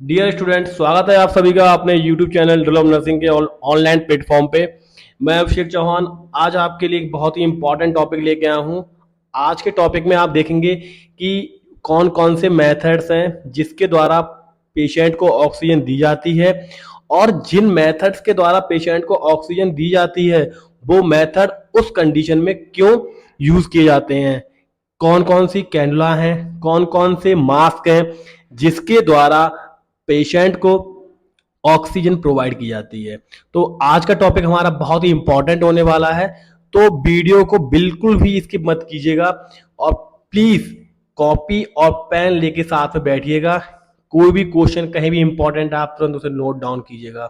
Dear student, स्वागत है आप सभी का अपने यूट्यूब चैनल डेवलप नर्सिंग के ऑनलाइन प्लेटफॉर्म पे। मैं अभिषेक चौहान आज आपके लिए एक बहुत ही इंपॉर्टेंट टॉपिक लेके आया हूँ। आज के टॉपिक में आप देखेंगे कि कौन कौन से मेथड्स हैं जिसके द्वारा पेशेंट को ऑक्सीजन दी जाती है, और जिन मेथड्स के द्वारा पेशेंट को ऑक्सीजन दी जाती है वो मेथड उस कंडीशन में क्यों यूज किए जाते हैं, कौन कौन सी कैनुला हैं, कौन कौन से मास्क हैं जिसके द्वारा पेशेंट को ऑक्सीजन प्रोवाइड की जाती है। तो आज का टॉपिक हमारा बहुत ही इंपॉर्टेंट होने वाला है, तो वीडियो को बिल्कुल भी स्किप मत कीजिएगा और प्लीज कॉपी और पेन लेके साथ में बैठिएगा। कोई भी क्वेश्चन कहीं भी इंपॉर्टेंट है आप तुरंत उसे नोट डाउन कीजिएगा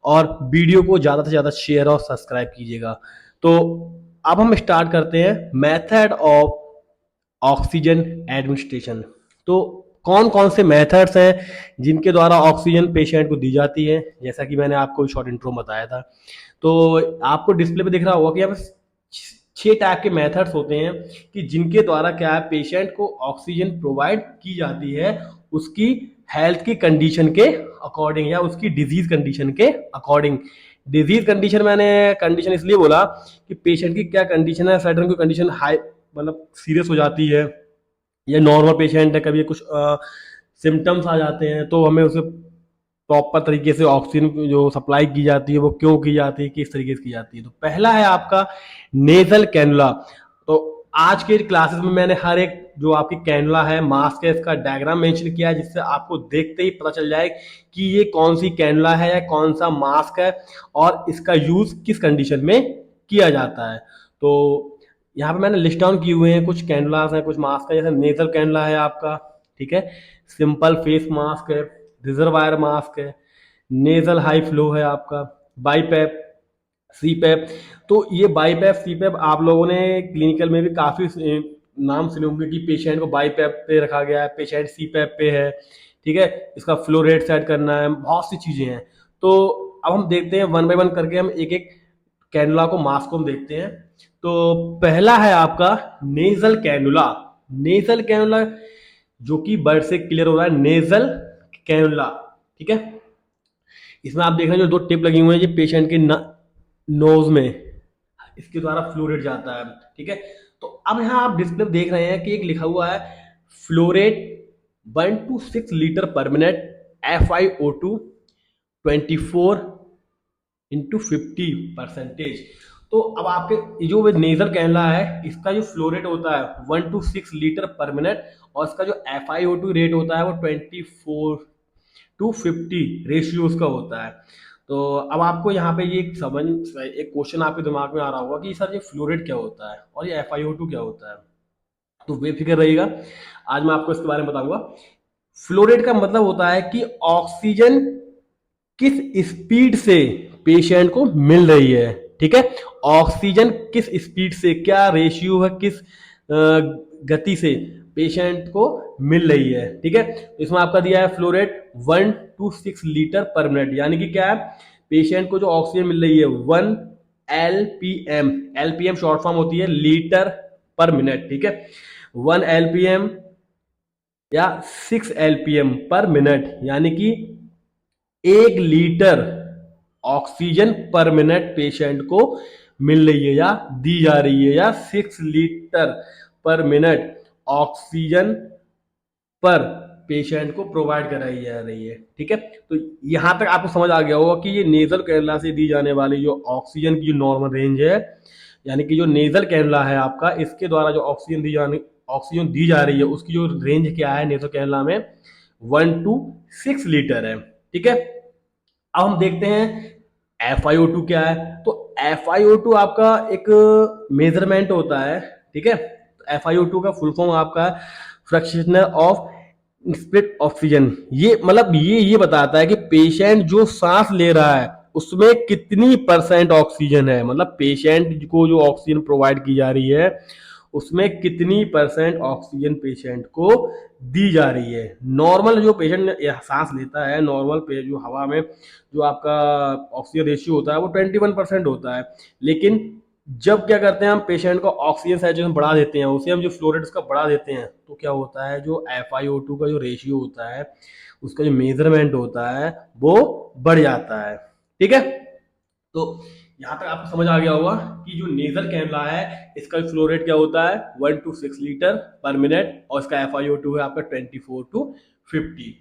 और वीडियो को ज़्यादा से ज़्यादा शेयर और सब्सक्राइब कीजिएगा। तो अब हम स्टार्ट करते हैं मेथड ऑफ ऑक्सीजन एडमिनिस्ट्रेशन। तो कौन कौन से मेथड्स हैं जिनके द्वारा ऑक्सीजन पेशेंट को दी जाती है, जैसा कि मैंने आपको शॉर्ट इंट्रो बताया था। तो आपको डिस्प्ले पे दिख रहा होगा कि यहाँ पे 6 टाइप के मेथड्स होते हैं कि जिनके द्वारा क्या है पेशेंट को ऑक्सीजन प्रोवाइड की जाती है उसकी हेल्थ की कंडीशन के अकॉर्डिंग या उसकी डिजीज कंडीशन के अकॉर्डिंग। डिजीज कंडीशन मैंने कंडीशन इसलिए बोला कि पेशेंट की क्या कंडीशन है, सडन कोई कंडीशन हाई मतलब सीरियस हो जाती है या नॉर्मल पेशेंट है, कभी कुछ सिम्टम्स आ जाते हैं तो हमें उसे प्रॉपर तरीके से ऑक्सीजन जो सप्लाई की जाती है वो क्यों की जाती है, किस तरीके से की जाती है। तो पहला है आपका नेजल कैनुला। तो आज के क्लासेस में मैंने हर एक जो आपकी कैनुला है मास्क है इसका डायग्राम मेंशन किया है, जिससे आपको देखते ही पता चल जाए कि ये कौन सी कैनुला है या कौन सा मास्क है और इसका यूज किस कंडीशन में किया जाता है। तो यहाँ पे मैंने लिस्ट डाउन किए हुए हैं, कुछ कैनुलास हैं, कुछ मास्क है। जैसे नेजल कैनुला है आपका, ठीक है, सिंपल फेस मास्क है, रिजर्वायर मास्क है, नेजल हाई फ्लो है आपका, बाईपैप, सीपैप। तो ये बाईपैप सीपैप आप लोगों ने क्लिनिकल में भी काफी नाम सुने होंगे कि पेशेंट को बाईपैप पे रखा गया है, पेशेंट सीपैप पे है, ठीक है, इसका फ्लो रेट सेट करना है, बहुत सी चीजें हैं। तो अब हम देखते हैं वन बाय वन करके, हम एक एक कैनुला को मास्क को हम देखते हैं। तो पहला है आपका नेजल कैनुला। नेजल कैनुला जो कि वर्ड से क्लियर हो रहा है, नेजल कैनुला, ठीक है। इसमें आप देख रहे हैं जो 2 टिप लगी हुई है, ये पेशेंट के नोज में इसके द्वारा फ्लोरेट जाता है, ठीक है। तो अब यहाँ आप डिस्प्ले में देख रहे हैं कि एक लिखा हुआ है flow rate 1 to 6 litre per minute FiO2 24 × 50%। तो अब आपके जो नेजल कैनुला है इसका जो फ्लो रेट होता है 1 to 6 लीटर पर मिनट, और इसका जो FiO2 रेट होता है वो 24 to 50 रेशियो उसका होता है। तो अब आपको यहाँ पे ये समझ एक क्वेश्चन आपके दिमाग में आ रहा होगा कि सर ये फ्लो रेट क्या होता है और ये FiO2 क्या होता है। तो बेफिक्र रहिएगा, आज मैं आपको इसके बारे में बताऊंगा। फ्लो रेट का मतलब होता है कि ऑक्सीजन किस स्पीड से पेशेंट को मिल रही है, ठीक है। ऑक्सीजन किस स्पीड से, क्या रेशियो है, किस गति से पेशेंट को मिल रही है, ठीक है। इसमें आपका दिया है flow rate 1 to 6 litre per minute, यानी कि क्या है पेशेंट को जो ऑक्सीजन मिल रही है 1 LPM। LPM शॉर्ट फॉर्म होती है लीटर पर मिनट, ठीक है। 1 LPM या 6 LPM पर मिनट, यानी कि 1 लीटर ऑक्सीजन पर मिनट पेशेंट को मिल रही है या दी जा रही है, या 6 लीटर पर मिनट ऑक्सीजन पर पेशेंट को प्रोवाइड कराई जा रही है, ठीक है। तो यहां तक आपको समझ आ गया होगा कि ये नेजल कैनुला से दी जाने वाली जो ऑक्सीजन की जो नॉर्मल रेंज है, यानी कि जो नेजल कैनुला है आपका, इसके द्वारा जो ऑक्सीजन दी जा रही है उसकी जो रेंज क्या है नेजल कैनुला में 1 to 6 लीटर है, ठीक है। अब हम देखते हैं FiO2 क्या है। तो FiO2 आपका एक मेजरमेंट होता है, ठीक है। FiO2 का फुल फॉर्म आपका फ्रैक्शनल ऑफ स्प्लिट ऑक्सीजन। ये मतलब ये बताता है कि पेशेंट जो सांस ले रहा है उसमें कितनी % ऑक्सीजन है, मतलब पेशेंट को जो ऑक्सीजन प्रोवाइड की जा रही है उसमें कितनी % ऑक्सीजन पेशेंट को दी जा रही है। नॉर्मल जो पेशेंट सांस लेता है, नॉर्मल पे जो हवा में जो आपका ऑक्सीजन रेशियो होता है वो 21% होता है, लेकिन जब क्या करते हैं हम पेशेंट को ऑक्सीजन सैचुरेशन बढ़ा देते हैं, उसे हम जो फ्लो रेट उसका बढ़ा देते हैं, तो क्या होता है जो FiO2 का जो रेशियो होता है, उसका जो मेजरमेंट होता है वो बढ़ जाता है। ठीक है, तो यहाँ तक आपको समझ आ गया होगा कि जो नेजल कैनुला है इसका फ्लो रेट क्या होता है 1 to 6 लीटर पर मिनट, और इसका FiO2 है आपका 24 to 50।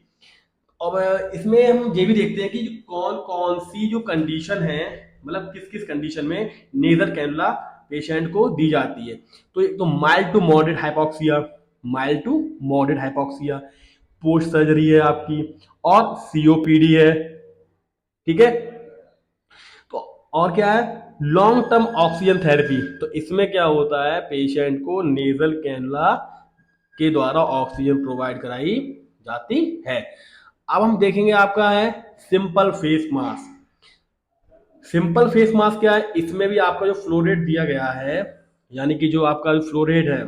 अब इसमें हम ये भी देखते हैं कि कौन कौन सी जो कंडीशन है, मतलब किस किस कंडीशन में नेजल कैनुला पेशेंट को दी जाती है। तो एक तो mild to moderate hypoxia, mild to moderate hypoxia, post surgery है आपकी, और COPD है। ठीक है, तो और क्या है लॉन्ग टर्म ऑक्सीजन थेरेपी, तो इसमें क्या होता है पेशेंट को नेजल कैनुला के द्वारा ऑक्सीजन प्रोवाइड कराई जाती है। अब हम देखेंगे आपका है simple face mask. Simple face mask क्या है, इसमें भी आपका जो फ्लो रेट दिया गया है, यानी कि जो आपका फ्लो रेट है,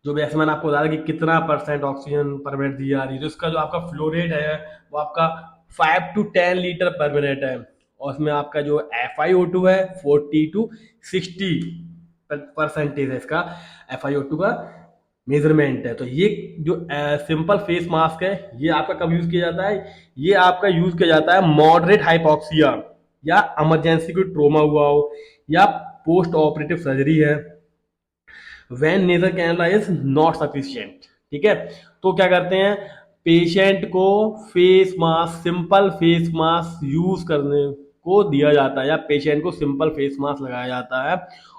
जो वैसे मैंने आपको बताया कि कितना परसेंट ऑक्सीजन पर मिनट दी जा रही है, तो इसका जो आपका फ्लो रेट है वो आपका 5 to 10 लीटर पर मिनट है। और उसमें आपका जो FiO2 है 40 to 60% है इसका FiO2 का मेजरमेंट है। तो ये जो सिंपल फेस मास्क है ये आपका कब यूज किया जाता है, ये आपका यूज किया जाता है मॉडरेट हाइपोक्सिया, या इमरजेंसी कोई ट्रोमा हुआ हो, या पोस्ट ऑपरेटिव सर्जरी है, when nasal cannula is not sufficient. ठीक है, तो क्या करते हैं पेशेंट को face mask, simple face mask use करने को दिया जाता है, या पेशेंट को सिंपल फेस मास्क लगाया जाता है,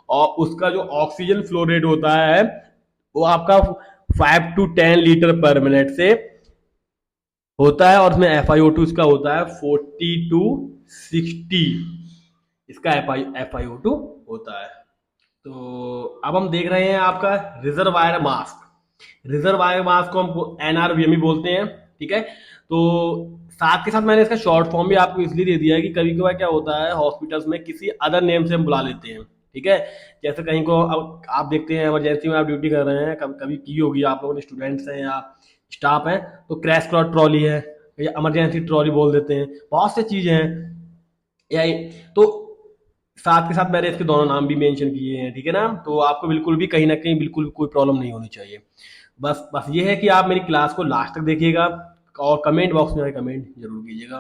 और उसका जो ऑक्सीजन फ्लो रेट होता है वो आपका 5 to 10 लीटर पर मिनट से होता है, और उसमें FiO2 इसका होता है 40 to 60, इसका FiO2 होता है। तो अब हम देख रहे हैं आपका रिजर्वायर मास्क। रिजर्वायर मास्क को हम NRVME बोलते हैं। ठीक है, तो साथ के साथ मैंने इसका शॉर्ट फॉर्म भी आपको इसलिए दे दिया है कि कभी कभार क्या होता है हॉस्पिटल्स में किसी अदर नेम से हम बुला लेते हैं। ठीक है, जैसे कहीं को अब आप देखते हैं इमरजेंसी में आप ड्यूटी कर रहे हैं, कभी कभी की होगी आप लोगों ने, स्टूडेंट्स हैं या स्टाफ हैं, तो क्रैश क्लॉट ट्रॉली है या इमरजेंसी ट्रॉली बोल देते हैं, बहुत सी चीजें हैं। या तो साथ के साथ मैंने इसके दोनों नाम भी मेंशन किए हैं। ठीक है ना, तो आपको बिल्कुल भी कहीं ना कहीं बिल्कुल कोई प्रॉब्लम नहीं होनी चाहिए। बस बस ये है कि आप मेरी क्लास को लास्ट तक देखिएगा, और कमेंट बॉक्स में कमेंट जरूर कीजिएगा।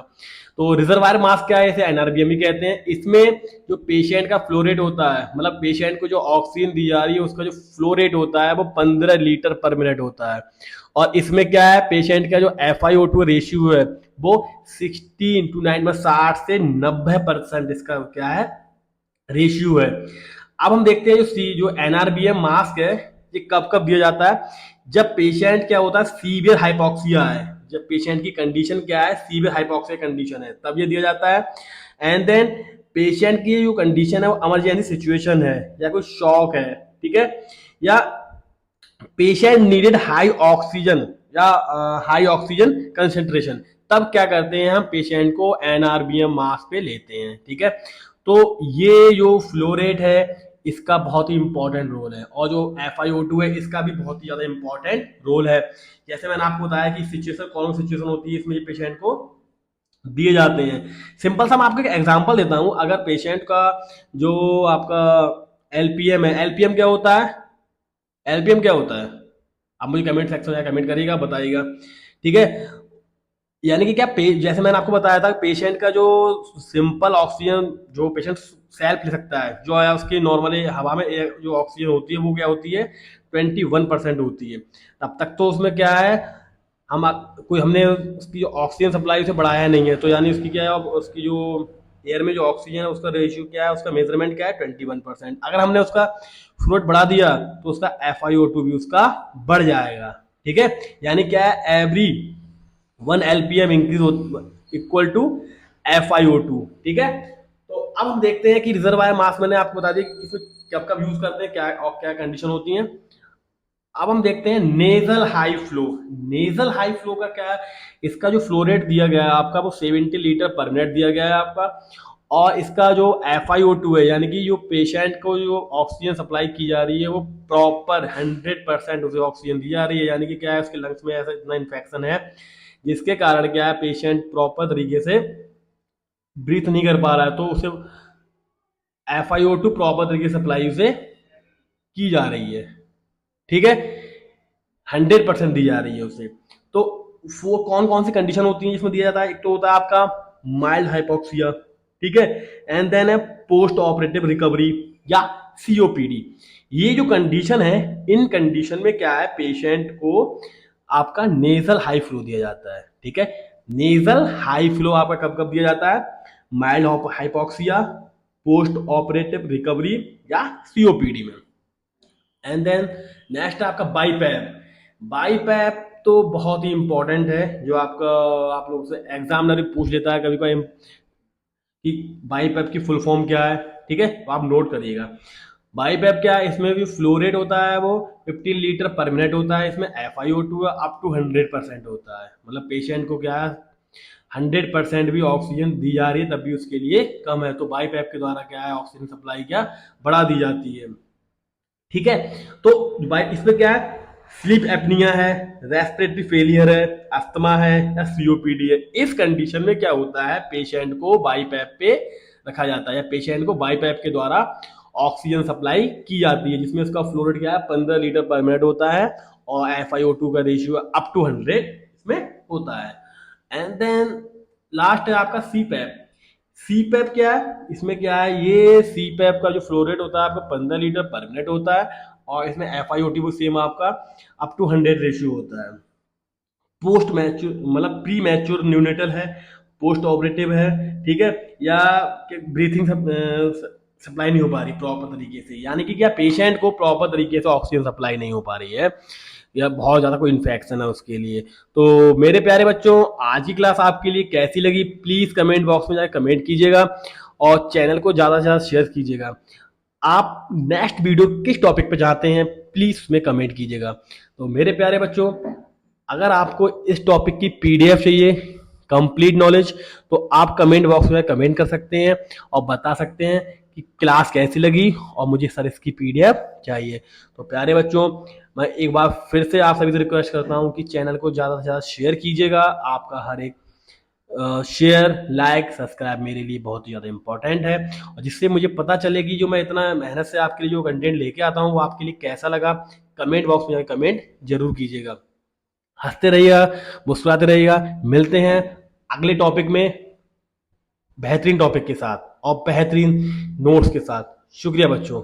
तो रिजर्वायर मास्क क्या है, इसे NRVME कहते हैं। इसमें जो पेशेंट का फ्लो रेट होता है, मतलब पेशेंट को जो ऑक्सीजन दी जा रही है उसका जो फ्लो रेट होता है वो 15 लीटर पर मिनट होता है। और इसमें क्या है पेशेंट का जो FiO2 रेशियो है वो 16 to 9 में 60 से 90% इसका क्या है रेशियो है। अब हम देखते हैं जो NRBM मास्क है ये कब कब दिया जाता है, जब पेशेंट क्या होता है सीवियर हाइपोक्सिया है, जब पेशेंट की कंडीशन क्या है सीवियर हाइपोक्सिया कंडीशन है तब ये दिया जाता है। एंड देन पेशेंट की जो कंडीशन है वो इमरजेंसी सिचुएशन है या कोई शॉक है। ठीक है, या पेशेंट नीडेड हाई ऑक्सीजन, या हाई ऑक्सीजन कंसेंट्रेशन, तब क्या करते हैं हम पेशेंट को NRBM मास्क पे लेते हैं। ठीक है, तो ये जो फ्लो रेट है इसका बहुत ही इंपॉर्टेंट रोल है, और जो FiO2 है इसका भी बहुत ही ज्यादा इंपॉर्टेंट रोल है। जैसे मैंने आपको बताया कि सिचुएशन कौन सिचुएशन होती है इसमें पेशेंट को दिए जाते हैं। सिंपल सा मैं आपको एक एग्जांपल देता हूं, अगर पेशेंट का जो आपका LPM है, LPM क्या होता है, LPM क्या होता है, आप मुझे कमेंट सेक्शन में कमेंट करिएगा बताइएगा। ठीक है, यानी कि क्या जैसे मैंने आपको बताया था पेशेंट का जो सिंपल ऑक्सीजन जो पेशेंट सेल्फ ले सकता है, जो है उसकी नॉर्मली हवा में जो ऑक्सीजन होती है वो क्या होती है 21% होती है। तब तक तो उसमें क्या है कोई हमने उसकी जो ऑक्सीजन सप्लाई उसे बढ़ाया नहीं है, तो यानी उसकी क्या है उसकी जो एयर में जो ऑक्सीजन है उसका रेशियो क्या है, उसका मेजरमेंट क्या है 21%। अगर हमने उसका फ्लोट बढ़ा दिया तो उसका FiO2 भी उसका बढ़ जाएगा। ठीक है, यानी क्या है every 1 LPM increase equal to FiO2। ठीक है, तो अब हम देखते हैं कि रिजर्वायर मास मैंने आपको बता दिया कि इसमें कब कब यूज करते हैं, क्या और क्या कंडीशन होती है। अब हम देखते हैं nasal high flow. Nasal high flow का क्या है, इसका जो फ्लो रेट दिया गया है आपका वो 70 लीटर पर मिनट दिया गया है आपका, और इसका जो FiO2 है यानी कि जो पेशेंट को जो ऑक्सीजन सप्लाई की जा रही है वो प्रॉपर 100% उसे ऑक्सीजन दी जा रही है, यानी कि क्या है उसके लंग्स में ऐसा इतना इन्फेक्शन है जिसके कारण क्या है पेशेंट प्रॉपर तरीके से ब्रीथ नहीं कर पा रहा है, तो उसे FiO2 प्रॉपर तरीके से सप्लाई उसे की जा रही है, ठीक है, 100% दी जा रही है उसे। तो वो कौन कौन सी कंडीशन होती है जिसमें दिया जाता है? एक तो होता है आपका माइल्ड हाइपोक्सिया, ठीक है, एंड देन है पोस्ट ऑपरेटिव रिकवरी या COPD। ये जो कंडीशन है, इन कंडीशन में क्या है, पेशेंट को आपका नेजल हाई फ्लो दिया जाता है, ठीक है। नेजल हाई फ्लो आपका कब कब दिया जाता है? Mild hypoxia, post operative recovery या COPD में। एंड देन नेक्स्ट आपका बाईपैप। बाईपैप तो बहुत ही इंपॉर्टेंट है, जो आपका आप लोग से एग्जामिनर भी पूछ लेता है कभी कभी कि बाईपैप की फुल फॉर्म क्या है, ठीक है, तो आप नोट करिएगा। बाईपैप क्या है, इसमें भी फ्लो रेट होता है वो 15 लीटर पर मिनट होता है, इसमें FiO2 अप टू 100% होता है, मतलब पेशेंट को क्या है 100% भी ऑक्सीजन दी जा रही है तब भी उसके लिए कम है, तो बाईपैप के द्वारा क्या है ऑक्सीजन सप्लाई क्या बढ़ा दी जाती है, ठीक है। तो इसमें क्या है, स्लीप एपनिया है, रेस्पिरेटरी फेलियर है, अस्थमा है या COPD है। इस कंडीशन में क्या होता है, पेशेंट को बाईपैप पे रखा जाता है या पेशेंट को बाईपैप के द्वारा ऑक्सीजन सप्लाई की जाती है, जिसमें उसका फ्लो रेट क्या है 15 लीटर पर मिनट होता है और FiO2 का रेशियो अप टू 100 इसमें होता है। एंड देन लास्ट है आपका CPAP क्या है, इसमें क्या है, ये CPAP का जो फ्लो रेट होता है आपका 15 लीटर पर मिनट होता है और इसमें FiO2 भी सेम आपका अप टू 100 रेशियो होता है। पोस्ट मैच्योर मतलब प्री मैच्योर न्यूनेटल है, पोस्ट ऑपरेटिव है, ठीक है, या ब्रीथिंग सप्लाई नहीं हो पा रही प्रॉपर तरीके से, यानी कि क्या पेशेंट को प्रॉपर तरीके से ऑक्सीजन सप्लाई नहीं हो पा रही है या बहुत ज़्यादा कोई इन्फेक्शन है उसके लिए। तो मेरे प्यारे बच्चों, आज की क्लास आपके लिए कैसी लगी प्लीज़ कमेंट बॉक्स में जाकर कमेंट कीजिएगा और चैनल को ज़्यादा से ज़्यादा शेयर कीजिएगा। आप नेक्स्ट वीडियो किस टॉपिक पे चाहते हैं प्लीज़ उसमें कमेंट कीजिएगा। तो मेरे प्यारे बच्चों, अगर आपको इस टॉपिक की PDF चाहिए कंप्लीट नॉलेज, तो आप कमेंट बॉक्स में कमेंट कर सकते हैं और बता सकते हैं कि क्लास कैसी लगी और मुझे सर इसकी PDF चाहिए। तो प्यारे बच्चों, मैं एक बार फिर से आप सभी से रिक्वेस्ट करता हूँ कि चैनल को ज़्यादा से ज़्यादा शेयर कीजिएगा। आपका हर एक शेयर लाइक सब्सक्राइब मेरे लिए बहुत ही ज़्यादा इंपॉर्टेंट है, और जिससे मुझे पता चले कि जो मैं इतना मेहनत से आपके लिए जो कंटेंट लेके आता हूँ वो आपके लिए कैसा लगा। कमेंट बॉक्स में जाकर कमेंट जरूर कीजिएगा। हंसते रहिएगा, मुस्कुराते रहिएगा। मिलते हैं अगले टॉपिक में बेहतरीन टॉपिक के साथ और बेहतरीन नोट्स के साथ। शुक्रिया बच्चों।